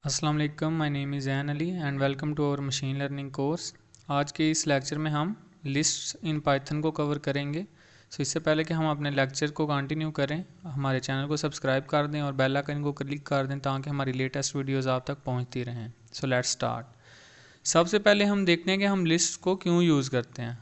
अस्सलाम वालेकुम, my name is Zain Ali and welcome to our machine learning course. आज के इस लेक्चर में हम लिस्ट्स इन पाइथन को कवर करेंगे। इससे पहले कि हम अपने लेक्चर को कंटिन्यू करें, हमारे चैनल को सब्सक्राइब कर दें और बेल आइकन को क्लिक कर दें ताकि हमारी लेटेस्ट वीडियोस आप तक पहुंचती रहें। So let's start. सबसे पहले हम देखते हैं कि हम लिस्ट को क्यों यूज़ करते हैं।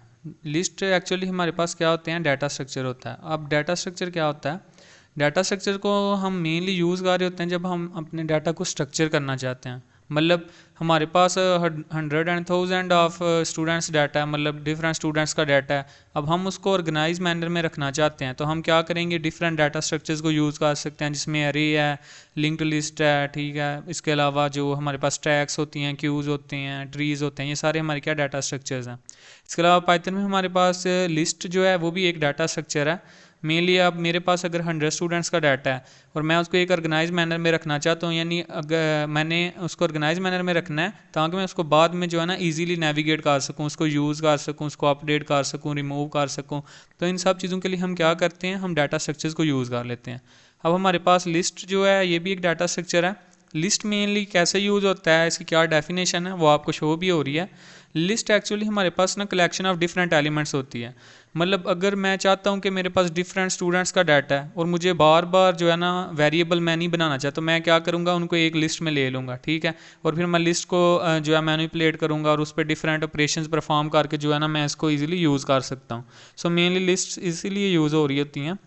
लिस्ट एक्चुअली हमारे पास क्या होते हैं, डाटा स्ट्रक्चर होता है। अब डाटा स्ट्रक्चर क्या होता है? डाटा स्ट्रक्चर को हम मेनली यूज़ कर रहे होते हैं जब हम अपने डाटा को स्ट्रक्चर करना चाहते हैं। मतलब हमारे पास 100 and 1000 ऑफ स्टूडेंट्स डाटा है, मतलब डिफरेंट स्टूडेंट्स का डाटा है। अब हम उसको ऑर्गेनाइज मैनर में रखना चाहते हैं तो हम क्या करेंगे, डिफरेंट डाटा स्ट्रक्चर्स को यूज़ कर सकते हैं जिसमें अरे है, लिंक्ड लिस्ट है, ठीक है। इसके अलावा जो हमारे पास टैग्स होती हैं, क्यूज़ होते हैं, ट्रीज़ होते हैं, ये सारे हमारे क्या डाटा स्ट्रक्चर्स हैं। इसके अलावा पाइथन में हमारे पास लिस्ट जो है वो भी एक डाटा स्ट्रक्चर है। मेनली अब मेरे पास अगर 100 स्टूडेंट्स का डाटा है और मैं उसको एक ऑर्गेनाइज मैनर में रखना चाहता हूँ, यानी अगर मैंने उसको ऑर्गेनाइज मैनर में रखना है ताकि मैं उसको बाद में जो है ना इजीली नेविगेट कर सकूँ, उसको यूज़ कर सकूँ, उसको अपडेट कर सकूँ, रिमूव कर सकूँ। तो इन सब चीज़ों के लिए हम क्या करते हैं, हम डाटा स्ट्रक्चर्स को यूज़ कर लेते हैं। अब हमारे पास लिस्ट जो है ये भी एक डाटा स्ट्रक्चर है। लिस्ट मेनली कैसे यूज़ होता है, इसकी क्या डेफिनेशन है वो आपको शो भी हो रही है। लिस्ट एक्चुअली हमारे पास ना कलेक्शन ऑफ डिफरेंट एलिमेंट्स होती है। मतलब अगर मैं चाहता हूँ कि मेरे पास डिफरेंट स्टूडेंट्स का डाटा है और मुझे बार बार जो है ना वेरिएबल मैं नहीं बनाना चाहता, तो मैं क्या करूँगा, उनको एक लिस्ट में ले लूँगा, ठीक है। और फिर मैं लिस्ट को जो है मैनिपुलेट करूँगा और उस पर डिफरेंट ऑपरेशंस परफॉर्म करके जो है ना मैं इसको ईजिली यूज़ कर सकता हूँ। सो मेनली लिस्ट इसीलिए यूज़ हो रही होती हैं।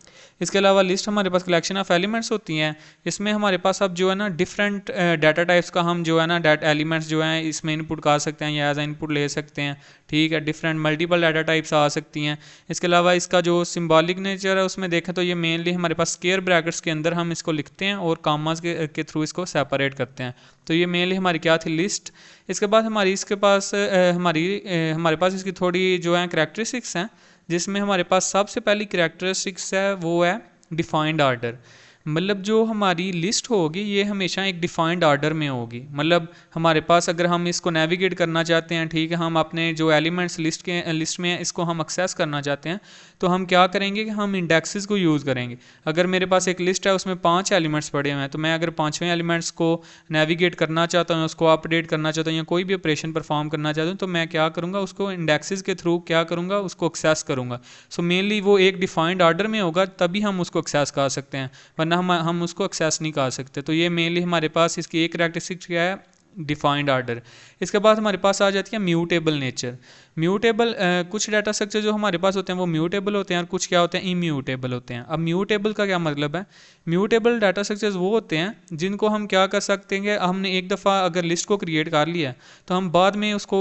इसके अलावा लिस्ट हमारे पास कलेक्शन ऑफ एलिमेंट्स होती हैं। इसमें हमारे पास अब जो है ना डिफरेंट डाटा टाइप्स का हम जो है ना डाटा एलिमेंट्स जो हैं इसमें इनपुट कर सकते हैं या एज इनपुट ले सकते हैं, ठीक है। डिफरेंट मल्टीपल डाटा टाइप्स आ सकती हैं। इसके अलावा इसका जो सिंबॉलिक नेचर है उसमें देखें तो ये मेनली हमारे पास स्क्वायर ब्रैकेट्स के अंदर हम इसको लिखते हैं और कामास के थ्रू इसको सेपरेट करते हैं। तो ये मेनली हमारी क्या थी, लिस्ट। इसके बाद हमारी इसके पास हमारे पास इसकी थोड़ी जो है करैक्टरिस्टिक्स हैं, जिसमें हमारे पास सबसे पहली करैक्टरिस्टिक्स है वो है डिफाइंड आर्डर। मतलब जो हमारी लिस्ट होगी ये हमेशा एक डिफाइंड आर्डर में होगी। मतलब हमारे पास अगर हम इसको नेविगेट करना चाहते हैं, ठीक है, हम अपने जो एलिमेंट्स लिस्ट में इसको हम एक्सेस करना चाहते हैं तो हम क्या करेंगे कि हम इंडेक्सेस को यूज़ करेंगे। अगर मेरे पास एक लिस्ट है उसमें 5 एलिमेंट्स पड़े हुए हैं तो मैं अगर 5वें एलिमेंट्स को नेविगेट करना चाहता हूँ, उसको अपडेट करना चाहता हूँ या कोई भी ऑपरेशन परफॉर्म करना चाहता हूँ तो मैं क्या करूँगा, उसको इंडेक्सेस के थ्रू क्या करूँगा, उसको एक्सेस करूँगा। सो मेनली वो एक डिफाइंड आर्डर में होगा तभी हम उसको एक्सेस कर सकते हैं, वरना हम उसको एक्सेस नहीं कर सकते। तो ये मेनली हमारे पास इसकी एक करैक्टरिस्टिक क्या है, डिफाइंड आर्डर। इसके बाद हमारे पास आ जाती है म्यूटेबल नेचर। म्यूटेबल कुछ डाटा स्ट्रक्चर जो हमारे पास होते हैं वो म्यूटेबल होते हैं और कुछ क्या होते हैं, इम्यूटेबल होते हैं। अब म्यूटेबल का क्या मतलब है, म्यूटेबल डाटा स्ट्रक्चर्स वो होते हैं जिनको हम क्या कर सकते हैं, हमने एक दफ़ा अगर लिस्ट को क्रिएट कर लिया तो हम बाद में उसको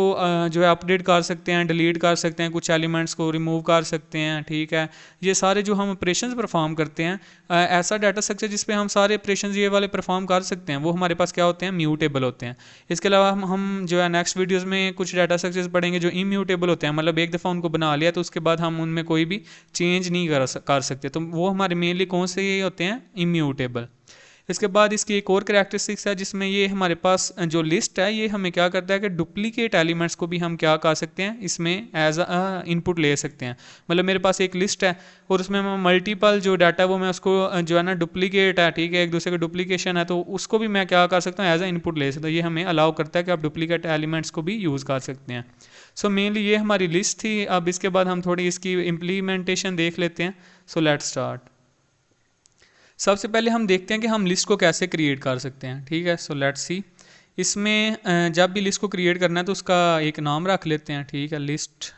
जो है अपडेट कर सकते हैं, डिलीट कर सकते हैं, कुछ एलिमेंट्स को रिमूव कर सकते हैं, ठीक है। ये सारे जो हम ऑपरेशंस परफॉर्म करते हैं, ऐसा डाटा स्ट्रक्चर जिस पे हम सारे ऑपरेशंस ये वाले परफॉर्म कर सकते हैं वो हमारे पास क्या होते हैं, म्यूटेबल होते हैं। इसके अलावा हम जो है नेक्स्ट वीडियोस में कुछ डाटा स्ट्रक्चर्स पढ़ेंगे जो इम्यूटेबल होते हैं, मतलब एक दफ़ा उनको बना लिया तो उसके बाद हम उनमें कोई भी चेंज नहीं कर सकते। तो वो हमारे मेनली कौन से ये होते हैं, इम्यूटेबल। इसके बाद इसकी एक और करैक्टरिस्टिक्स है जिसमें ये हमारे पास जो लिस्ट है ये हमें क्या करता है कि डुप्लीकेट एलिमेंट्स को भी हम क्या कर सकते हैं, इसमें एज अ इनपुट ले सकते हैं। मतलब मेरे पास एक लिस्ट है और उसमें मैं मल्टीपल जो डाटा है वो मैं उसको जो है ना डुप्लीकेट है, ठीक है, एक दूसरे का डुप्लीकेशन है, तो उसको भी मैं क्या कर सकता हूँ, एज अ इनपुट ले सकता हूँ। ये हमें अलाउ करता है कि आप डुप्लीकेट एलिमेंट्स को भी यूज़ कर सकते हैं। सो मेनली ये हमारी लिस्ट थी। अब इसके बाद हम थोड़ी इसकी इम्प्लीमेंटेशन देख लेते हैं। So let's start. सबसे पहले हम देखते हैं कि हम लिस्ट को कैसे क्रिएट कर सकते हैं, ठीक है। So let's see. इसमें जब भी लिस्ट को क्रिएट करना है तो उसका एक नाम रख लेते हैं, ठीक है। लिस्ट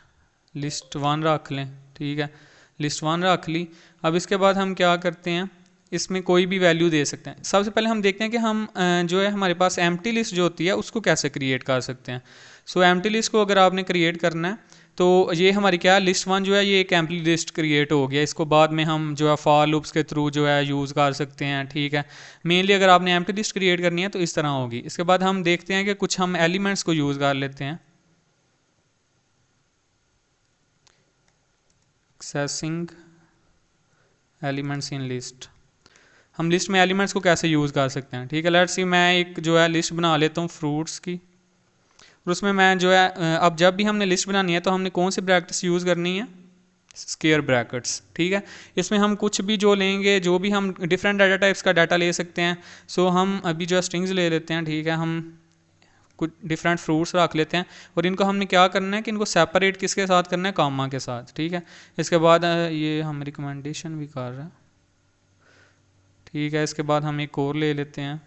1 रख लें, ठीक है, लिस्ट 1 रख ली। अब इसके बाद हम क्या करते हैं, इसमें कोई भी वैल्यू दे सकते हैं। सबसे पहले हम देखते हैं कि हम जो है हमारे पास एम्प्टी लिस्ट जो होती है उसको कैसे क्रिएट कर सकते हैं। सो एम्प्टी लिस्ट को अगर आपने क्रिएट करना है तो ये हमारी क्या, लिस्ट 1 जो है ये एक एम्प्टी लिस्ट क्रिएट हो गया। इसको बाद में हम जो है फॉर लूप्स के थ्रू जो है यूज़ कर सकते हैं, ठीक है। मेनली अगर आपने एम्प्टी लिस्ट क्रिएट करनी है तो इस तरह होगी। इसके बाद हम देखते हैं कि कुछ हम एलिमेंट्स को यूज़ कर लेते हैं। Accessing elements in list. हम लिस्ट में एलिमेंट्स को कैसे यूज़ कर सकते हैं, ठीक है। लेट्स सी मैं एक जो है लिस्ट बना लेता हूँ फ्रूट्स की, और उसमें मैं जो है अब जब भी हमने लिस्ट बनानी है तो हमने कौन सी ब्रैकेट्स यूज़ करनी है, स्क्वायर ब्रैकेट्स, ठीक है। इसमें हम कुछ भी जो लेंगे, जो भी हम डिफरेंट डाटा टाइप्स का डाटा ले सकते हैं। सो हम अभी जो स्ट्रिंग्स ले लेते हैं, ठीक है, हम कुछ डिफरेंट फ्रूट्स रख लेते हैं और इनको हमने क्या करना है कि इनको सेपरेट किसके साथ करना है, कामा के साथ, ठीक है। इसके बाद ये हम रिकमेंडेशन भी कर रहे हैं, ठीक है। इसके बाद हम एक और ले लेते हैं,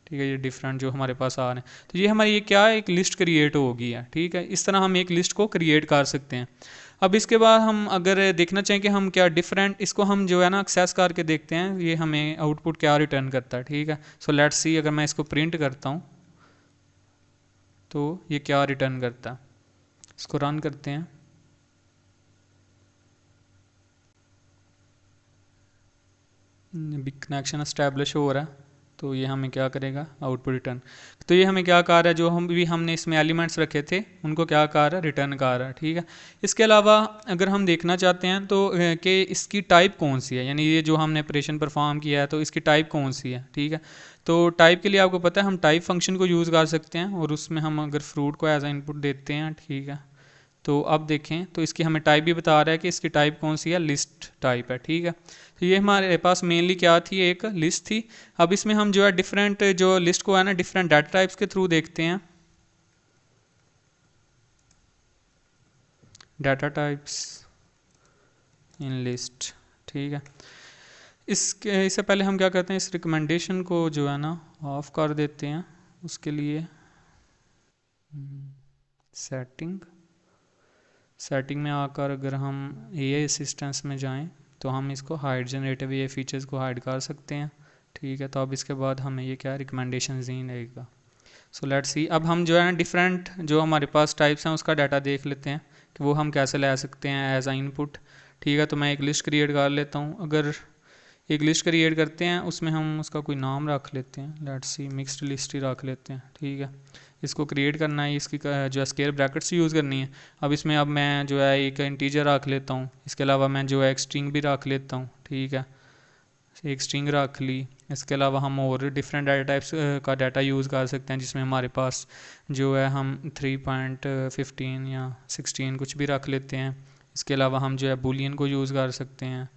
ठीक है, ये डिफरेंट जो हमारे पास आ रहे हैं। तो ये हमारी ये क्या है, एक लिस्ट क्रिएट होगी है, ठीक है। इस तरह हम एक लिस्ट को क्रिएट कर सकते हैं। अब इसके बाद हम अगर देखना चाहें कि हम क्या डिफरेंट इसको हम जो है ना एक्सेस करके देखते हैं ये हमें आउटपुट क्या रिटर्न करता है, ठीक है। सो लेट्स सी, अगर मैं इसको प्रिंट करता हूँ तो ये क्या रिटर्न करता है। इसको रन करते हैं, कनेक्शन एस्टैब्लिश हो रहा है, तो ये हमें क्या करेगा, आउटपुट रिटर्न। तो ये हमें क्या कह रहा है, जो हमने इसमें एलिमेंट्स रखे थे उनको क्या कह रहा है, रिटर्न कर रहा है, ठीक है। इसके अलावा अगर हम देखना चाहते हैं तो कि इसकी टाइप कौन सी है, यानी ये जो हमने ऑपरेशन परफॉर्म किया है तो इसकी टाइप कौन सी है, ठीक है। तो टाइप के लिए आपको पता है हम टाइप फंक्शन को यूज़ कर सकते हैं और उसमें हम अगर फ्रूट को एज ए इनपुट देते हैं, ठीक है। तो अब देखें तो इसकी हमें टाइप भी बता रहा है कि इसकी टाइप कौन सी है, लिस्ट टाइप है, ठीक है। तो ये हमारे पास मेनली क्या थी, एक लिस्ट थी। अब इसमें हम जो है डिफरेंट जो लिस्ट को है ना डिफरेंट डाटा टाइप्स के थ्रू देखते हैं, डाटा टाइप्स इन लिस्ट, ठीक है। इससे पहले हम क्या करते हैं, इस रिकमेंडेशन को जो है ना ऑफ कर देते हैं। उसके लिए सेटिंग में आकर अगर हम AI असिस्टेंस में जाएं तो हम इसको हाइड जनरेटिव AI फीचर्स को हाइड कर सकते हैं, ठीक है। तो अब इसके बाद हमें ये क्या रिकमेंडेशन ही रहेगा। सो लेट्स सी, अब हम जो है ना डिफरेंट जो हमारे पास टाइप्स हैं उसका डाटा देख लेते हैं कि वो हम कैसे ले सकते हैं एज आ इनपुट, ठीक है। तो मैं एक लिस्ट क्रिएट कर लेता हूँ। अगर एक लिस्ट क्रिएट करते हैं उसमें हम उसका कोई नाम रख लेते हैं, लेट्स सी मिक्स्ड लिस्ट ही रख लेते हैं, ठीक है। इसको क्रिएट करना है, इसकी जो है स्क्वायर ब्रैकेट्स यूज़ करनी है। अब इसमें अब मैं जो है एक इंटीजर रख लेता हूँ, इसके अलावा मैं जो है एक स्ट्रिंग भी रख लेता हूँ, ठीक है। एक स्ट्रिंग रख ली। इसके अलावा हम और डिफरेंट डाटा टाइप्स का डाटा यूज़ कर सकते हैं जिसमें हमारे पास जो है हम 3.15 या 16 कुछ भी रख लेते हैं। इसके अलावा हम जो है बूलियन को यूज़ कर सकते हैं।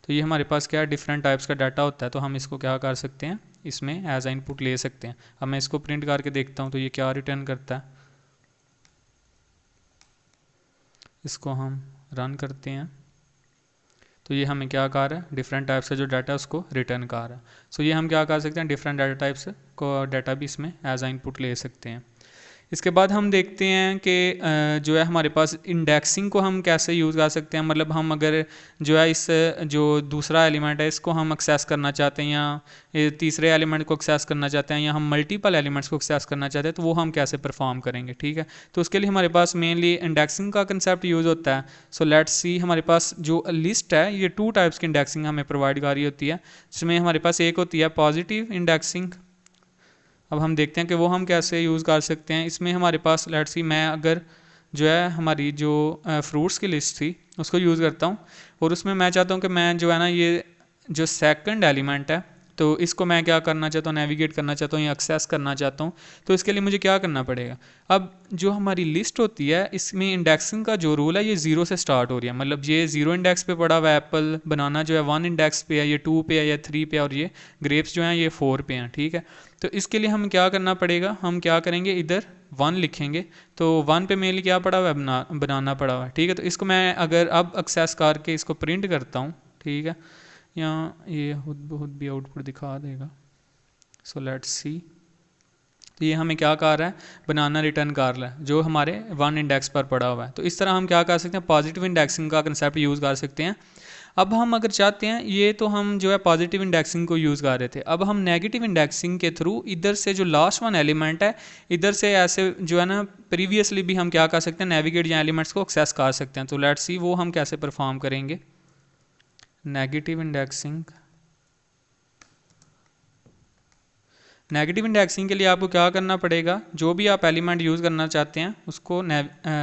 तो ये हमारे पास क्या डिफरेंट टाइप्स का डाटा होता है, तो हम इसको क्या कर सकते हैं, इसमें एज आ इनपुट ले सकते हैं। अब मैं इसको प्रिंट करके देखता हूँ तो ये क्या रिटर्न करता है। इसको हम रन करते हैं तो ये हमें क्या कर रहा है, डिफरेंट टाइप्स का जो डाटा है उसको रिटर्न कर रहा है। सो ये हम क्या कर सकते हैं, डिफरेंट डाटा टाइप्स को डाटा भी इसमें एज आ इनपुट ले सकते हैं। इसके बाद हम देखते हैं कि जो है हमारे पास इंडेक्सिंग को हम कैसे यूज़ कर सकते हैं। मतलब हम अगर जो है इस जो दूसरा एलिमेंट है इसको हम एक्सेस करना चाहते हैं या तीसरे एलिमेंट को एक्सेस करना चाहते हैं या हम मल्टीपल एलिमेंट्स को एक्सेस करना चाहते हैं, तो वो हम कैसे परफॉर्म करेंगे, ठीक है। तो उसके लिए हमारे पास मेनली इंडेक्सिंग का कंसेप्ट यूज़ होता है। सो लेट्स सी, हमारे पास जो लिस्ट है ये 2 टाइप्स की इंडेक्सिंग हमें प्रोवाइड कर रही होती है, जिसमें हमारे पास एक होती है पॉजिटिव इंडेक्सिंग। अब हम देखते हैं कि वो हम कैसे यूज़ कर सकते हैं। इसमें हमारे पास लेट्स सी, मैं अगर जो है हमारी जो फ्रूट्स की लिस्ट थी उसको यूज़ करता हूँ और उसमें मैं चाहता हूँ कि मैं जो है ना ये जो सेकंड एलिमेंट है तो इसको मैं क्या करना चाहता हूँ, नेविगेट करना चाहता हूँ या एक्सेस करना चाहता हूँ। तो इसके लिए मुझे क्या करना पड़ेगा, अब जो हमारी लिस्ट होती है इसमें इंडेक्सिंग का जो रूल है ये 0 से स्टार्ट हो रही है। मतलब ये 0 इंडेक्स पे पड़ा हुआ है, एप्पल बनाना जो है 1 इंडेक्स पे है, ये 2 पे है या 3 पे है और ये ग्रेप्स जो हैं ये 4 पे हैं, ठीक है। तो इसके लिए हम क्या करना पड़ेगा, हम क्या करेंगे, इधर 1 लिखेंगे। तो 1 पे मेनली क्या पड़ा हुआ है, बनाना पड़ा हुआ है, ठीक है। तो इसको मैं अगर अब एक्सेस करके इसको प्रिंट करता हूँ, ठीक है, या ये खुद भी आउटपुट दिखा देगा। सो लेट्स सी, तो ये हमें क्या कर रहा है, बनाना रिटर्न कर रहा है जो हमारे 1 इंडेक्स पर पड़ा हुआ है। तो इस तरह हम क्या कर सकते हैं, पॉजिटिव इंडेक्सिंग का कंसेप्ट यूज़ कर सकते हैं। अब हम अगर चाहते हैं, ये तो हम जो है पॉजिटिव इंडेक्सिंग को यूज़ कर रहे थे, अब हम नेगेटिव इंडेक्सिंग के थ्रू इधर से जो लास्ट 1 एलिमेंट है इधर से ऐसे जो है ना प्रीवियसली भी हम क्या कर सकते हैं, नेविगेट या एलिमेंट्स को एक्सेस कर सकते हैं। तो लेट्स सी वो हम कैसे परफॉर्म करेंगे। नेगेटिव इंडेक्सिंग, नेगेटिव इंडेक्सिंग के लिए आपको क्या करना पड़ेगा, जो भी आप एलिमेंट यूज़ करना चाहते हैं उसको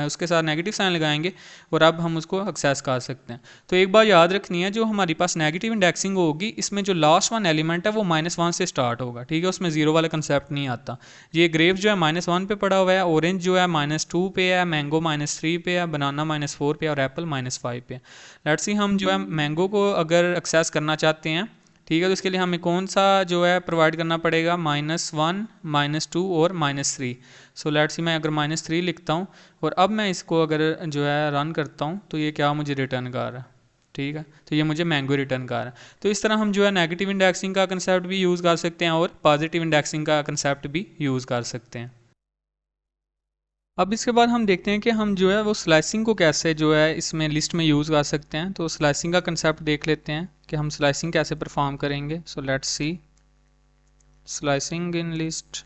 उसके साथ नेगेटिव साइन लगाएंगे और अब हम उसको एक्सेस कर सकते हैं। तो एक बात याद रखनी है, जो हमारे पास नेगेटिव इंडेक्सिंग होगी इसमें जो लास्ट वन एलिमेंट है वो -1 से स्टार्ट होगा, ठीक है, उसमें जीरो वाला कंसेप्ट नहीं आता। ये ग्रेप्स जो है -1 पे पड़ा हुआ है, ऑरेंज जो है -2 पे है, मैंगो -3 पे है, बनाना -4 पे है और एप्पल -5 पे है। लेट्स सी हम जो है मैंगो को अगर एक्सेस करना चाहते हैं, ठीक है, तो इसके लिए हमें कौन सा जो है प्रोवाइड करना पड़ेगा, -1 -2 और -3। सो लेट्स सी मैं अगर -3 लिखता हूँ और अब मैं इसको अगर जो है रन करता हूँ तो ये क्या मुझे रिटर्न कर रहा है, ठीक है, तो ये मुझे मैंगो रिटर्न कर रहा है। तो इस तरह हम जो है नेगेटिव इंडेक्सिंग का कंसेप्ट भी यूज़ कर सकते हैं और पॉजिटिव इंडेक्सिंग का कंसेप्ट भी यूज़ कर सकते हैं। अब इसके बाद हम देखते हैं कि हम जो है वो स्लाइसिंग को कैसे जो है इसमें लिस्ट में यूज़ कर सकते हैं। तो स्लाइसिंग का कंसेप्ट देख लेते हैं कि हम स्लाइसिंग कैसे परफॉर्म करेंगे। So let's see slicing in list.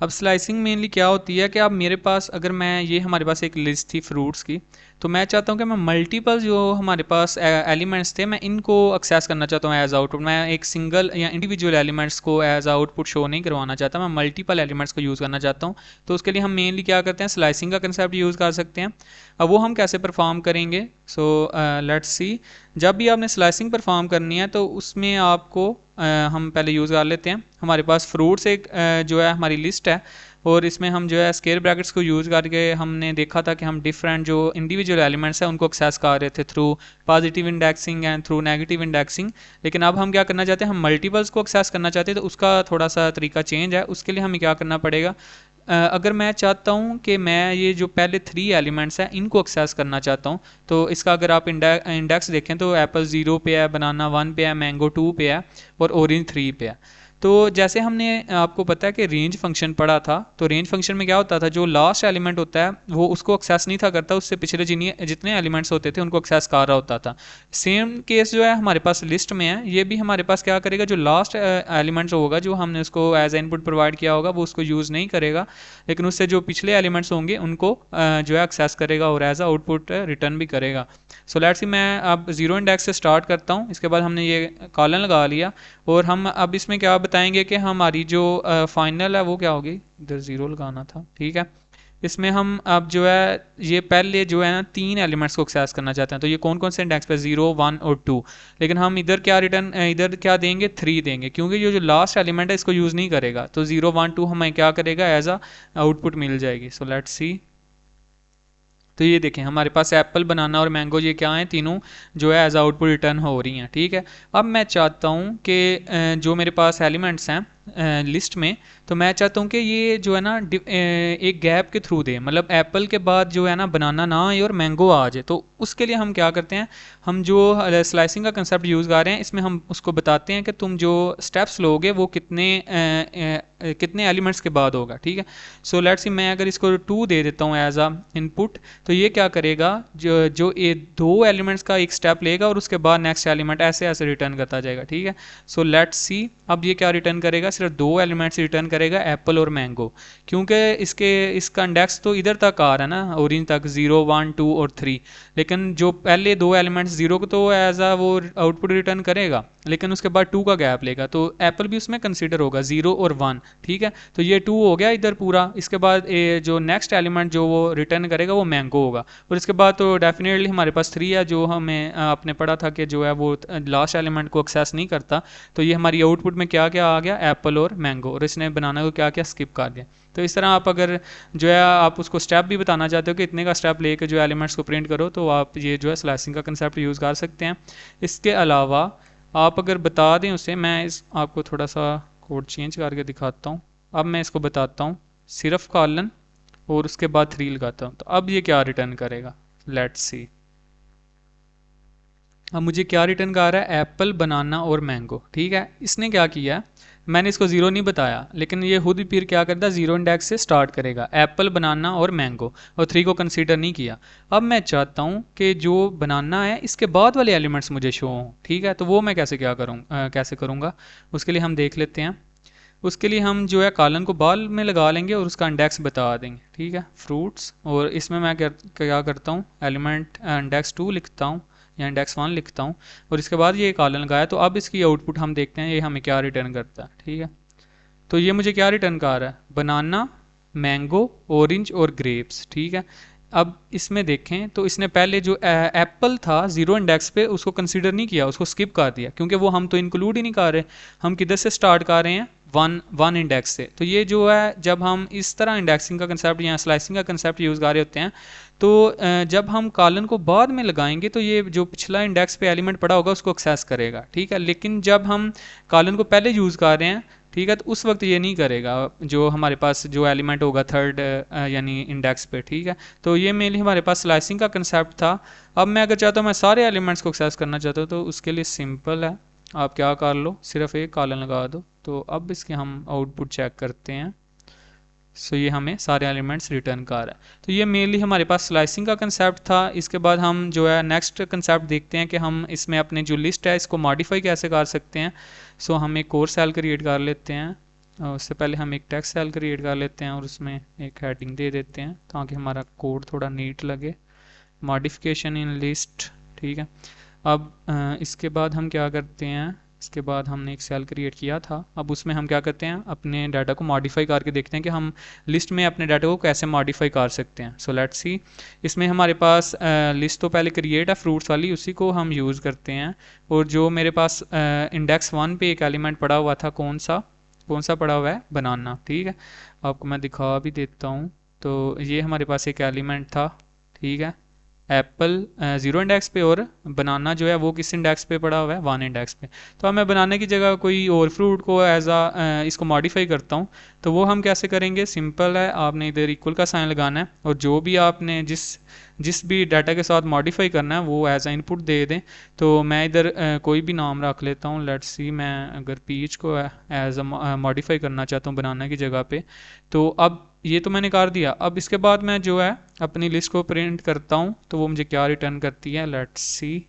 अब स्लाइसिंग मेनली क्या होती है कि अब मेरे पास अगर मैं ये हमारे पास एक लिस्ट थी फ्रूट्स की, तो मैं चाहता हूँ कि मैं मल्टीपल जो हमारे पास एलिमेंट्स थे मैं इनको एक्सेस करना चाहता हूँ एज आउटपुट। मैं एक सिंगल या इंडिविजुअल एलिमेंट्स को एज आउटपुट शो नहीं करवाना चाहता, मैं मल्टीपल एलिमेंट्स को यूज़ करना चाहता हूँ। तो उसके लिए हम मेनली क्या करते हैं, स्लाइसिंग का कंसेप्ट यूज़ कर सकते हैं। अब वो हम कैसे परफॉर्म करेंगे, सो लेट्स सी। जब भी आपने स्लाइसिंग परफॉर्म करनी है तो उसमें आपको हम पहले यूज़ कर लेते हैं। हमारे पास फ्रूट्स एक जो है हमारी लिस्ट है और इसमें हम जो है स्क्वायर ब्रैकेट्स को यूज़ करके हमने देखा था कि हम डिफरेंट जो इंडिविजुअल एलिमेंट्स हैं उनको एक्सेस कर रहे थे through positive indexing and through negative indexing. लेकिन अब हम क्या करना चाहते हैं, हम मल्टीपल्स को एक्सेस करना चाहते हैं, तो उसका थोड़ा सा तरीका चेंज है। उसके लिए हमें क्या करना पड़ेगा, अगर मैं चाहता हूँ कि मैं ये जो पहले 3 एलिमेंट्स हैं इनको एक्सेस करना चाहता हूँ, तो इसका अगर आप इंडेक्स देखें तो एप्पल 0 पे है, बनाना 1 पे है, मैंगो 2 पे है और ऑरेंज 3 पे है। तो जैसे हमने आपको पता है कि रेंज फंक्शन पढ़ा था, तो रेंज फंक्शन में क्या होता था, जो लास्ट एलिमेंट होता है वो उसको एक्सेस नहीं था करता, उससे पिछले जितने एलिमेंट्स होते थे उनको एक्सेस कर रहा होता था। सेम केस जो है हमारे पास लिस्ट में है, ये भी हमारे पास क्या करेगा, जो लास्ट एलिमेंट्स होगा जो हमने उसको एज इनपुट प्रोवाइड किया होगा वो उसको यूज़ नहीं करेगा, लेकिन उससे जो पिछले एलिमेंट्स होंगे उनको जो है एक्सेस करेगा और एज आउटपुट रिटर्न भी करेगा। सो लेट्स सी मैं अब जीरो इंडेक्स से स्टार्ट करता हूँ। इसके बाद हमने ये कॉलन लगा लिया और हम अब इसमें क्या बताएंगे कि हमारी जो फाइनल है वो क्या होगी, इधर ज़ीरो लगाना था, ठीक है। इसमें हम अब जो है ये पहले जो है ना 3 एलिमेंट्स को एक्सेस करना चाहते हैं, तो ये कौन कौन से इंडेक्स पे, 0 1 और 2। लेकिन हम इधर क्या रिटर्न इधर क्या देंगे, 3 देंगे, क्योंकि ये जो लास्ट एलिमेंट है इसको यूज़ नहीं करेगा, तो 0 1 2 हमें क्या करेगा, एज आ आउटपुट मिल जाएगी। So let's see. तो ये देखें हमारे पास एप्पल, बनाना और मैंगो ये क्या हैं, तीनों जो है एज आउटपुट रिटर्न हो रही हैं, ठीक है। अब मैं चाहता हूँ कि जो मेरे पास एलिमेंट्स हैं लिस्ट में, तो मैं चाहता हूँ कि ये जो है ना एक गैप के थ्रू दे, मतलब एप्पल के बाद जो है ना बनाना ना आए और मैंगो आ जाए। तो उसके लिए हम क्या करते हैं, हम जो स्लाइसिंग का कंसेप्ट यूज़ कर रहे हैं इसमें हम उसको बताते हैं कि तुम जो स्टेप्स लोगे वो कितने एलिमेंट्स के बाद होगा, ठीक है। सो लेट्स सी मैं अगर इसको 2 दे देता हूँ एज आ इनपुट, तो ये क्या करेगा, जो ये 2 एलिमेंट्स का एक स्टेप लेगा और उसके बाद नेक्स्ट एलिमेंट ऐसे ऐसे रिटर्न करता जाएगा, ठीक है। सो लेट्स सी अब ये क्या रिटर्न करेगा, सिर्फ 2 एलिमेंट्स रिटर्न करेगा, एप्पल और मैंगो, क्योंकि इसका इंडेक्स तो इधर तक आ रहा है ना, ऑरेंज तक 0 1 2 और 3। लेकिन जो पहले 2 एलिमेंट्स 0 को तो एज आ वो आउटपुट रिटर्न करेगा, लेकिन उसके बाद 2 का गैप लेगा, तो एप्पल भी उसमें कंसीडर होगा 0 और 1, ठीक है। तो ये 2 हो गया इधर पूरा। इसके बाद जो नेक्स्ट एलिमेंट जो वो रिटर्न करेगा वो मैंगो होगा, और इसके बाद तो डेफिनेटली हमारे पास 3 है, जो हमें आपने पढ़ा था कि जो है वो लास्ट एलिमेंट को एक्सेस नहीं करता। तो ये हमारी आउटपुट में क्या क्या आ गया, एप्पल और मैंगो, और इसने बनाना को क्या क्या स्किप कर दिया। तो इस तरह आप अगर जो है आप उसको स्टेप भी बताना चाहते हो कि इतने का स्टेप लेके जो एलिमेंट्स को प्रिंट करो, तो आप ये जो है स्लाइसिंग का कंसेप्ट यूज़ कर सकते हैं। इसके अलावा आप अगर बता दें उसे, मैं आपको थोड़ा सा कोड चेंज करके दिखाता हूँ। अब मैं इसको बताता हूँ, सिर्फ कॉलन और उसके बाद 3 लगाता हूँ, तो अब ये क्या रिटर्न करेगा, लेट्स सी। अब मुझे क्या रिटर्न कर रहा है, एप्पल, बनाना और मैंगो, ठीक है। इसने क्या किया, मैंने इसको 0 नहीं बताया, लेकिन ये खुद फिर क्या करता है, 0 इंडेक्स से स्टार्ट करेगा, एप्पल, बनाना और मैंगो, और 3 को कंसीडर नहीं किया। अब मैं चाहता हूँ कि जो बनाना है इसके बाद वाले एलिमेंट्स मुझे शो हों, ठीक है। तो वो मैं कैसे करूँगा, उसके लिए हम देख लेते हैं। उसके लिए हम जो है कॉलन को बाल में लगा लेंगे और उसका इंडेक्स बता देंगे, ठीक है, फ्रूट्स। और इसमें मैं क्या करता हूँ, एलिमेंट इंडेक्स 2 लिखता हूँ या इंडेक्स 1 लिखता हूँ, और इसके बाद ये कॉलन लगाया। तो अब इसकी आउटपुट हम देखते हैं ये हमें क्या रिटर्न करता है, ठीक है। तो ये मुझे क्या रिटर्न कर रहा है, बनाना, मैंगो, ऑरेंज और ग्रेप्स। ठीक है, अब इसमें देखें तो इसने पहले जो एप्पल था जीरो इंडेक्स पे उसको कंसीडर नहीं किया, उसको स्किप कर दिया, क्योंकि वो हम तो इंक्लूड ही नहीं कर रहे। हम किधर से स्टार्ट कर रहे हैं, वन इंडेक्स से। तो ये जो है, जब हम इस तरह इंडेक्सिंग का कंसेप्ट या स्लाइसिंग का कंसेप्ट यूज़ कर रहे होते हैं, तो जब हम कॉलन को बाद में लगाएंगे तो ये जो पिछला इंडेक्स पे एलिमेंट पड़ा होगा उसको एक्सेस करेगा। ठीक है, लेकिन जब हम कॉलन को पहले यूज़ कर रहे हैं, ठीक है, तो उस वक्त ये नहीं करेगा जो हमारे पास जो एलिमेंट होगा थर्ड यानी इंडेक्स पे। ठीक है, तो ये मेनली हमारे पास स्लाइसिंग का कंसेप्ट था। अब मैं अगर चाहता हूँ मैं सारे एलिमेंट्स को एक्सेस करना चाहता हूँ, तो उसके लिए सिंपल है, आप क्या कर लो, सिर्फ एक कॉलन लगा दो। तो अब इसके हम आउटपुट चेक करते हैं। सो ये हमें सारे एलिमेंट्स रिटर्न कर रहा है। तो ये मेनली हमारे पास स्लाइसिंग का कंसेप्ट था। इसके बाद हम जो है नेक्स्ट कंसेप्ट देखते हैं कि हम इसमें अपने जो लिस्ट है इसको मॉडिफाई कैसे कर सकते हैं। सो हम एक और सेल क्रिएट कर लेते हैं, और उससे पहले हम एक टेक्स्ट सेल क्रिएट कर लेते हैं और उसमें एक हेडिंग दे देते हैं ताकि हमारा कोड थोड़ा नीट लगे, मॉडिफिकेशन इन लिस्ट। ठीक है, अब इसके बाद हम क्या करते हैं, इसके बाद हमने एक सेल क्रिएट किया था, अब उसमें हम क्या करते हैं, अपने डाटा को मॉडिफाई करके देखते हैं कि हम लिस्ट में अपने डाटा को कैसे मॉडिफाई कर सकते हैं। सो लेट्स सी, इसमें हमारे पास लिस्ट तो पहले क्रिएट है फ्रूट्स वाली, उसी को हम यूज़ करते हैं। और जो मेरे पास इंडेक्स 1 पे एक एलिमेंट पड़ा हुआ था, कौन सा पड़ा हुआ है, बनाना। ठीक है, आपको मैं दिखा भी देता हूँ। तो ये हमारे पास एक एलिमेंट था, ठीक है, एप्पल ज़ीरो इंडेक्स पे, और बनाना जो है वो किस इंडेक्स पे पड़ा हुआ है, वन इंडेक्स पे। तो अब मैं बनाने की जगह कोई और फ्रूट को एज आ इसको मॉडिफाई करता हूँ। तो वो हम कैसे करेंगे, सिंपल है, आपने इधर इक्वल का साइन लगाना है, और जो भी आपने जिस भी डाटा के साथ मॉडिफाई करना है वो एज आ इनपुट दे दें। तो मैं इधर कोई भी नाम रख लेता हूँ, लेट्स सी, मैं अगर पीच को एज आ मॉडिफाई करना चाहता हूँ बनाना की जगह पे। तो अब ये तो मैंने कर दिया। अब इसके बाद मैं जो है अपनी लिस्ट को प्रिंट करता हूँ, तो वो मुझे क्या रिटर्न करती है, लेट्स सी।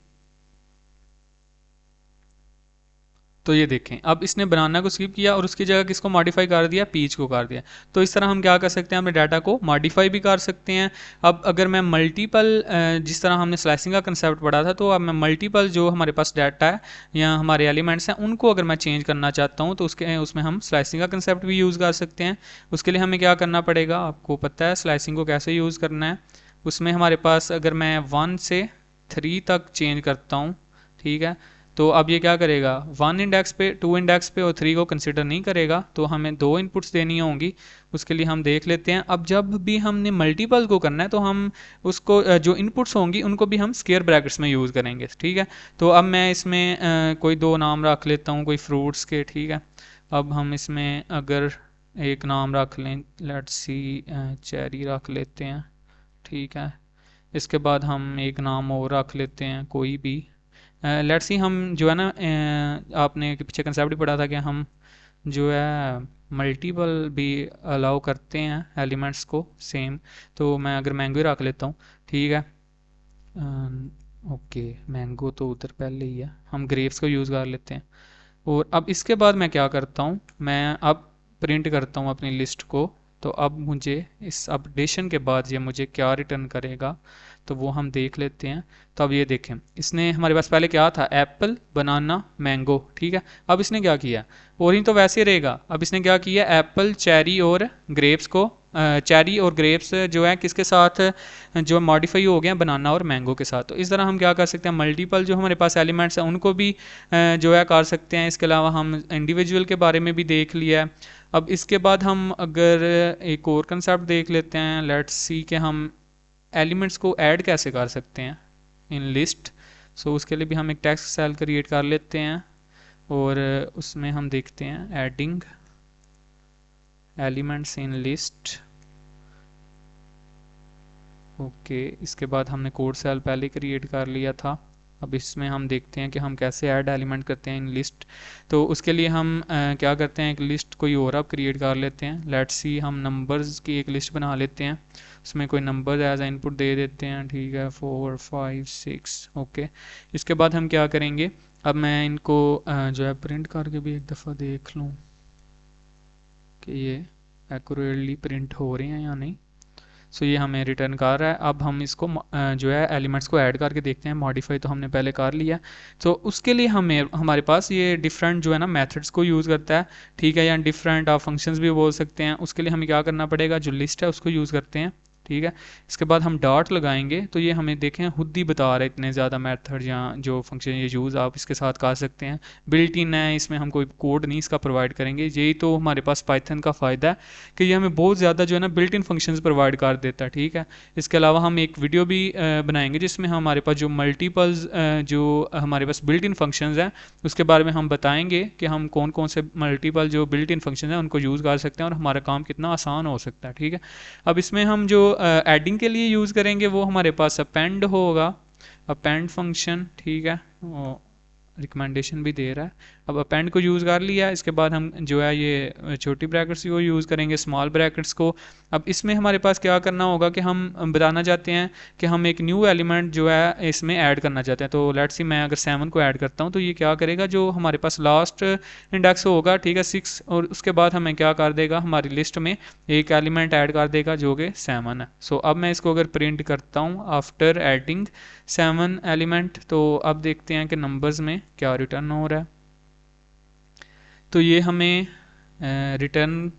तो ये देखें, अब इसने बनाना को स्किप किया और उसकी जगह किसको मॉडिफाई कर दिया, पीच को कर दिया। तो इस तरह हम क्या कर सकते हैं, अपने डाटा को मॉडिफाई भी कर सकते हैं। अब अगर मैं मल्टीपल, जिस तरह हमने स्लाइसिंग का कंसेप्ट पढ़ा था, तो अब मैं मल्टीपल जो हमारे पास डाटा है या हमारे एलिमेंट्स हैं उनको अगर मैं चेंज करना चाहता हूँ, तो उसमें हम स्लाइसिंग का कंसेप्ट भी यूज़ कर सकते हैं। उसके लिए हमें क्या करना पड़ेगा, आपको पता है स्लाइसिंग को कैसे यूज़ करना है। उसमें हमारे पास अगर मैं 1 से 3 तक चेंज करता हूँ, ठीक है, तो अब ये क्या करेगा, 1 इंडेक्स पे, 2 इंडेक्स पे और 3 को कंसिडर नहीं करेगा। तो हमें 2 इनपुट्स देनी होंगी। उसके लिए हम देख लेते हैं। अब जब भी हमने मल्टीपल को करना है तो हम उसको जो इनपुट्स होंगी उनको भी हम स्क्वायर ब्रैकेट्स में यूज़ करेंगे। ठीक है, तो अब मैं इसमें कोई 2 नाम रख लेता हूँ कोई फ्रूट्स के। ठीक है, अब हम इसमें अगर एक नाम रख लें, लेट्स सी, चेरी रख लेते हैं। ठीक है, इसके बाद हम एक नाम और रख लेते हैं कोई भी। लेट्स सी, हम जो है ना, आपने पीछे कंसेप्ट ही पढ़ा था कि हम जो है मल्टीपल भी अलाउ करते हैं एलिमेंट्स को सेम। तो मैं अगर मैंगो रख लेता हूँ, ठीक है, ओके, मैंगो तो उधर पहले ही है, हम ग्रेप्स को यूज़ कर लेते हैं। और अब इसके बाद मैं क्या करता हूँ, मैं अब प्रिंट करता हूँ अपनी लिस्ट को। तो अब मुझे इस अपडेशन के बाद ये मुझे क्या रिटर्न करेगा, तो वो हम देख लेते हैं। तो अब ये देखें, इसने हमारे पास पहले क्या था, एप्पल, बनाना, मैंगो। ठीक है, अब इसने क्या किया, ऑरेंज तो वैसे रहेगा, अब इसने क्या किया, एप्पल, चेरी और ग्रेप्स को, चेरी और ग्रेप्स जो है किसके साथ जो मॉडिफाई हो गए हैं, बनाना और मैंगो के साथ। तो इस तरह हम क्या कर सकते हैं, मल्टीपल जो हमारे पास एलिमेंट्स हैं उनको भी जो है कर सकते हैं। इसके अलावा हम इंडिविजुअल के बारे में भी देख लिया है। अब इसके बाद हम अगर एक और कंसेप्ट देख लेते हैं, लेट्स सी कि हम एलिमेंट्स को ऐड कैसे कर सकते हैं इन लिस्ट। सो उसके लिए भी हम एक टेक्स्ट सेल क्रिएट कर लेते हैं और उसमें हम देखते हैं adding elements in list. Okay, इसके बाद हमने कोड सेल पहले क्रिएट कर लिया था। अब इसमें हम देखते हैं कि हम कैसे ऐड एलिमेंट करते हैं इन लिस्ट। तो उसके लिए हम क्या करते हैं, एक लिस्ट कोई और अब क्रिएट कर लेते हैं। लेट्स सी, हम नंबर्स की एक लिस्ट बना लेते हैं, उसमें कोई नंबर एज इनपुट दे देते हैं। ठीक है, 4 5 6। ओके, इसके बाद हम क्या करेंगे, अब मैं इनको जो है प्रिंट करके भी एक दफ़ा देख लूँ कि ये एक्यूरेटली प्रिंट हो रहे हैं या नहीं। सो ये हमें रिटर्न कर रहा है। अब हम इसको जो है एलिमेंट्स को ऐड करके देखते हैं। मॉडिफाई तो हमने पहले कर लिया, तो उसके लिए हमें हमारे पास ये डिफरेंट जो है ना मेथड्स को यूज़ करता है, ठीक है, या डिफरेंट आप फंक्शंस भी बोल सकते हैं। उसके लिए हमें क्या करना पड़ेगा, जो लिस्ट है उसको यूज़ करते हैं, ठीक है। इसके बाद हम डॉट लगाएंगे तो ये हमें देखें खुद ही बता रहा है इतने ज़्यादा मेथड या जो फंक्शन ये यूज़ आप इसके साथ कर सकते हैं। बिल्ट इन है, इसमें हम कोई कोड नहीं इसका प्रोवाइड करेंगे। यही तो हमारे पास पाइथन का फ़ायदा है कि ये हमें बहुत ज़्यादा जो है ना बिल्ट इन फंक्शंस प्रोवाइड कर देता है, ठीक है। इसके अलावा हम एक वीडियो भी बनाएंगे जिसमें हमारे पास जो मल्टीपल्स जो हमारे पास बिल्ट इन फंक्शंस हैं उसके बारे में हम बताएंगे कि हम कौन कौन से मल्टीपल जो बिल्ट इन फंक्शन हैं उनको यूज़ कर सकते हैं और हमारा काम कितना आसान हो सकता है, ठीक है। अब इसमें हम जो एडिंग के लिए यूज़ करेंगे वो हमारे पास अपेंड होगा, अपेंड फंक्शन, ठीक है। रिकमेंडेशन भी दे रहा है। अब अपेंड को यूज़ कर लिया, इसके बाद हम जो है ये छोटी ब्रैकेट्स को यूज़ करेंगे, स्मॉल ब्रैकेट्स को। अब इसमें हमारे पास क्या करना होगा कि हम बताना चाहते हैं कि हम एक न्यू एलिमेंट जो है इसमें ऐड करना चाहते हैं। तो लेट्स सी मैं अगर 7 को ऐड करता हूँ तो ये क्या करेगा, जो हमारे पास लास्ट इंडेक्स होगा, ठीक है, 6, और उसके बाद हमें क्या कर देगा, हमारी लिस्ट में एक एलिमेंट ऐड कर देगा जो कि 7 है। सो अब मैं इसको अगर प्रिंट करता हूँ आफ्टर एडिंग 7 एलिमेंट, तो अब देखते हैं कि नंबर्स में क्या रिटर्न हो रहा है। तो ये हमें रिटर्न,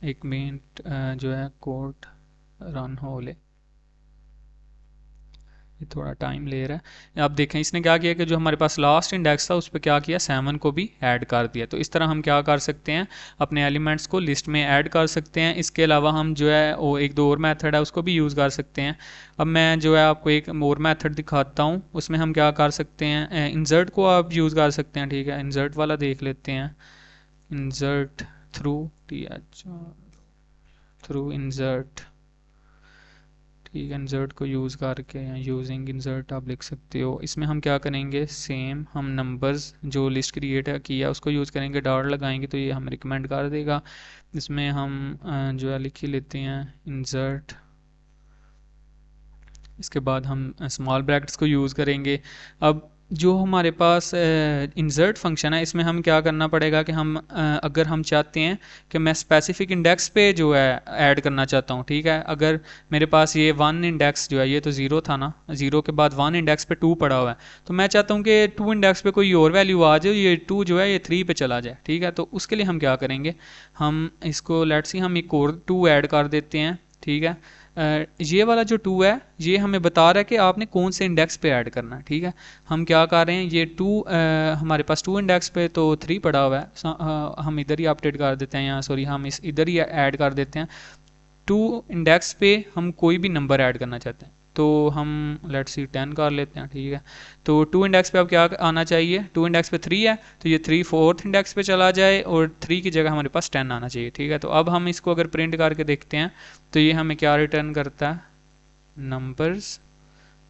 एक मिनट जो है कोड रन हो ले, ये थोड़ा टाइम ले रहा है। आप देखें इसने क्या किया कि जो हमारे पास लास्ट इंडेक्स था उस पर क्या किया, 7 को भी ऐड कर दिया। तो इस तरह हम क्या कर सकते हैं, अपने एलिमेंट्स को लिस्ट में ऐड कर सकते हैं। इसके अलावा हम जो है वो एक दो और मेथड है उसको भी यूज़ कर सकते हैं। अब मैं जो है आपको एक और मेथड दिखाता हूँ, उसमें हम क्या कर सकते हैं, इंसर्ट को आप यूज़ कर सकते हैं, ठीक है। इंसर्ट वाला देख लेते हैं, इंसर्ट थ्रू इंसर्ट, ठीक है। इंसर्ट को यूज़ करके या यूजिंग इंसर्ट आप लिख सकते हो। इसमें हम क्या करेंगे, सेम हम नंबर्स जो लिस्ट क्रिएट किया उसको यूज़ करेंगे, डॉट लगाएंगे तो ये हम रिकमेंड कर देगा। इसमें हम जो है लिख ही लेते हैं इंसर्ट, इसके बाद हम स्मॉल ब्रैकेट्स को यूज़ करेंगे। अब जो हमारे पास इंसर्ट फंक्शन है इसमें हम क्या करना पड़ेगा कि हम अगर हम चाहते हैं कि मैं स्पेसिफिक इंडेक्स पे जो है ऐड करना चाहता हूँ, ठीक है। अगर मेरे पास ये 1 इंडेक्स जो है, ये तो 0 था ना, 0 के बाद 1 इंडेक्स पे 2 पड़ा हुआ है, तो मैं चाहता हूँ कि 2 इंडेक्स पे कोई और वैल्यू आ जाए, ये 2 जो है ये 3 पे चला जाए, ठीक है। तो उसके लिए हम क्या करेंगे, हम इसको लेट्स सी हम एक और 2 ऐड कर देते हैं, ठीक है। ये वाला जो 2 है ये हमें बता रहा है कि आपने कौन से इंडेक्स पे ऐड करना है, ठीक है। हम क्या कर रहे हैं, ये 2 हमारे पास 2 इंडेक्स पे तो 3 पड़ा हुआ है, हम इधर ही अपडेट कर देते हैं, या सॉरी हम इस इधर ही ऐड कर देते हैं। 2 इंडेक्स पे हम कोई भी नंबर ऐड करना चाहते हैं, तो हम लेट्स सी 10 कर लेते हैं, ठीक है। तो 2 इंडेक्स पे अब क्या आना चाहिए, 2 इंडेक्स पे 3 है तो ये 3 4th इंडेक्स पे चला जाए और 3 की जगह हमारे पास 10 आना चाहिए, ठीक है। तो अब हम इसको अगर प्रिंट करके देखते हैं तो ये हमें क्या रिटर्न करता है, नंबर्स,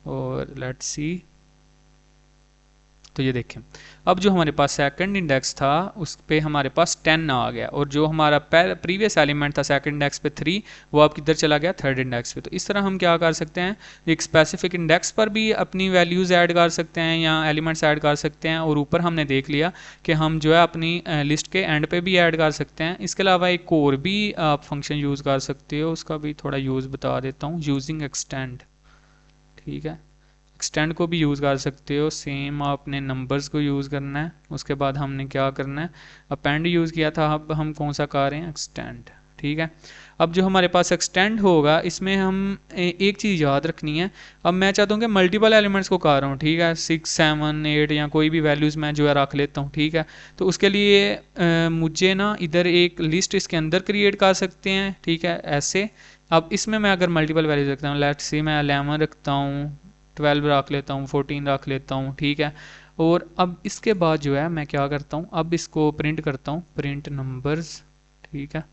और लेट्स सी, तो ये देखें अब जो हमारे पास सेकंड इंडेक्स था उस पे हमारे पास 10 आ गया, और जो हमारा प्रीवियस एलिमेंट था सेकंड इंडेक्स पे 3, वो अब किधर चला गया, थर्ड इंडेक्स पे। तो इस तरह हम क्या कर सकते हैं, एक स्पेसिफिक इंडेक्स पर भी अपनी वैल्यूज़ ऐड कर सकते हैं या एलिमेंट्स ऐड कर सकते हैं, और ऊपर हमने देख लिया कि हम जो है अपनी लिस्ट के एंड पे भी ऐड कर सकते हैं। इसके अलावा एक और भी आप फंक्शन यूज़ कर सकते हो, उसका भी थोड़ा यूज़ बता देता हूँ, यूजिंग एक्सटेंड, ठीक है। एक्सटेंड को भी यूज़ कर सकते हो, सेम आपने नंबर्स को यूज़ करना है। उसके बाद हमने क्या करना है, अपेंड यूज़ किया था, अब हम कौन सा कर रहे हैं, एक्सटेंड, ठीक है। अब जो हमारे पास एक्सटेंड होगा इसमें हम एक चीज़ याद रखनी है। अब मैं चाहता हूँ कि मल्टीपल एलिमेंट्स को कर रहा हूँ, ठीक है, 6 7 8 या कोई भी वैल्यूज़ मैं जो है रख लेता हूँ, ठीक है। तो उसके लिए मुझे ना इधर एक लिस्ट इसके अंदर क्रिएट कर सकते हैं, ठीक है, ऐसे। अब इसमें मैं अगर मल्टीपल वैल्यूज रखता हूँ, लेट्स सी मैं 11 रखता हूँ, 12 रख लेता हूँ, 14 रख लेता हूँ, ठीक है। और अब इसके बाद जो है मैं क्या करता हूँ, अब इसको प्रिंट करता हूँ, प्रिंट नंबर्स, ठीक है।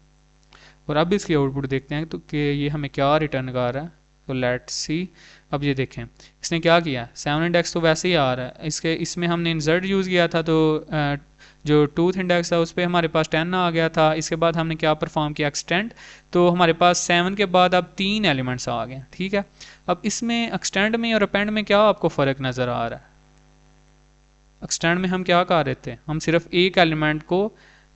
और अब इसकी आउटपुट देखते हैं तो कि ये हमें क्या रिटर्न कर रहा है। तो लेट्स सी, अब ये देखें इसने क्या किया, 7 इंडेक्स तो वैसे ही आ रहा है, इसमें हमने इंसर्ट यूज़ किया था तो जो 2th इंडेक्स था उस पर हमारे पास 10 आ गया था। इसके बाद हमने क्या परफॉर्म किया, एक्सटेंड, तो हमारे पास 7 के बाद अब 3 एलिमेंट्स आ गए, ठीक है। अब इसमें एक्सटेंड में और अपेंड में क्या आपको फ़र्क नज़र आ रहा है, एक्सटेंड में हम क्या कर रहे थे, हम सिर्फ एक एलिमेंट को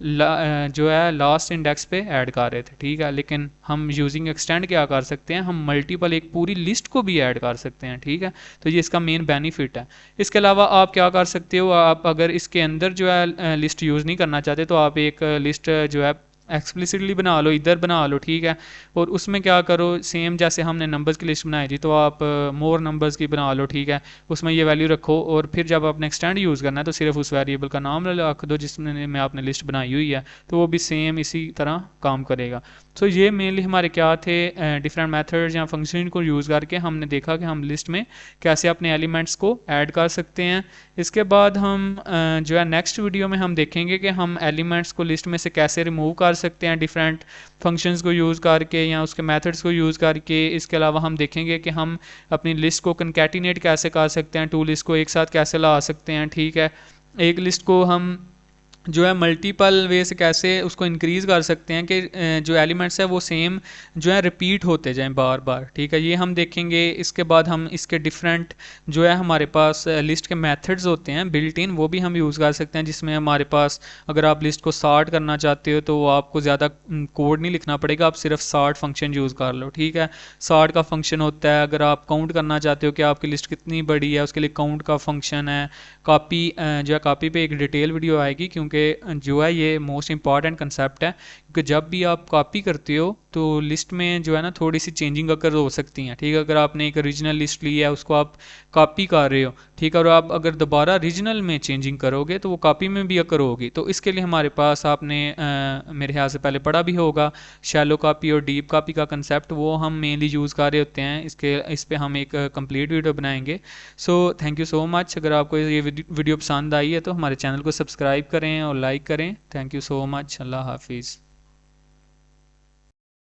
जो है लास्ट इंडेक्स पे ऐड कर रहे थे, ठीक है। लेकिन हम यूजिंग एक्सटेंड क्या कर सकते हैं, हम मल्टीपल एक पूरी लिस्ट को भी ऐड कर सकते हैं, ठीक है। तो ये इसका मेन बेनिफिट है। इसके अलावा आप क्या कर सकते हो, आप अगर इसके अंदर जो है लिस्ट यूज़ नहीं करना चाहते तो आप एक लिस्ट जो है एक्सप्लिसिटली बना लो, इधर बना लो, ठीक है। और उसमें क्या करो, सेम जैसे हमने नंबर्स की लिस्ट बनाई थी तो आप मोर नंबर्स की बना लो, ठीक है। उसमें ये वैल्यू रखो और फिर जब आपने एक्सटेंड यूज़ करना है तो सिर्फ उस वेरिएबल का नाम रख दो जिसमें आपने लिस्ट बनाई हुई है, तो वो भी सेम इसी तरह काम करेगा। तो ये मेनली हमारे क्या थे, डिफरेंट मेथड्स या फंक्शन को यूज़ करके हमने देखा कि हम लिस्ट में कैसे अपने एलिमेंट्स को ऐड कर सकते हैं। इसके बाद हम जो है नेक्स्ट वीडियो में हम देखेंगे कि हम एलिमेंट्स को लिस्ट में से कैसे रिमूव कर सकते हैं डिफरेंट फंक्शंस को यूज़ करके या उसके मेथड्स को यूज़ करके। इसके अलावा हम देखेंगे कि हम अपनी लिस्ट को कंकैटिनेट कैसे कर सकते हैं, टू लिस्ट को एक साथ कैसे ला सकते हैं, ठीक है। एक लिस्ट को हम जो है मल्टीपल वे से कैसे उसको इंक्रीज़ कर सकते हैं कि जो एलिमेंट्स है वो सेम जो है रिपीट होते जाएं बार बार, ठीक है। ये हम देखेंगे। इसके बाद हम इसके डिफरेंट जो है हमारे पास लिस्ट के मेथड्स होते हैं बिल्ट इन, वो भी हम यूज़ कर सकते हैं, जिसमें हमारे पास अगर आप लिस्ट को सॉर्ट करना चाहते हो तो आपको ज़्यादा कोड नहीं लिखना पड़ेगा, आप सिर्फ सॉर्ट फंक्शन यूज़ कर लो, ठीक है। सॉर्ट का फंक्शन होता है, अगर आप काउंट करना चाहते हो कि आपकी लिस्ट कितनी बड़ी है उसके लिए काउंट का फंक्शन है। कॉपी जो है कॉपी पे एक डिटेल वीडियो आएगी, क्योंकि जो है ये मोस्ट इंपॉर्टेंट कंसेप्ट है, क्योंकि जब भी आप कॉपी करते हो तो लिस्ट में जो है ना थोड़ी सी चेंजिंग अगर हो सकती हैं, ठीक है। अगर आपने एक ओरिजिनल लिस्ट ली है उसको आप कॉपी कर रहे हो, ठीक है, और आप अगर दोबारा ओरिजिनल में चेंजिंग करोगे तो वो कॉपी में भी अगर होगी। तो इसके लिए हमारे पास आपने मेरे ख्याल से पहले पढ़ा भी होगा शैलो कॉपी और डीप कॉपी का कंसेप्ट, वो हम मेनली यूज़ कर रहे होते हैं। इस पे हम एक कंप्लीट वीडियो बनाएंगे। So thank you so much. अगर आपको ये वीडियो पसंद आई है तो हमारे चैनल को सब्सक्राइब करें और लाइक करें। Thank you so much. अल्लाह हाफिज़।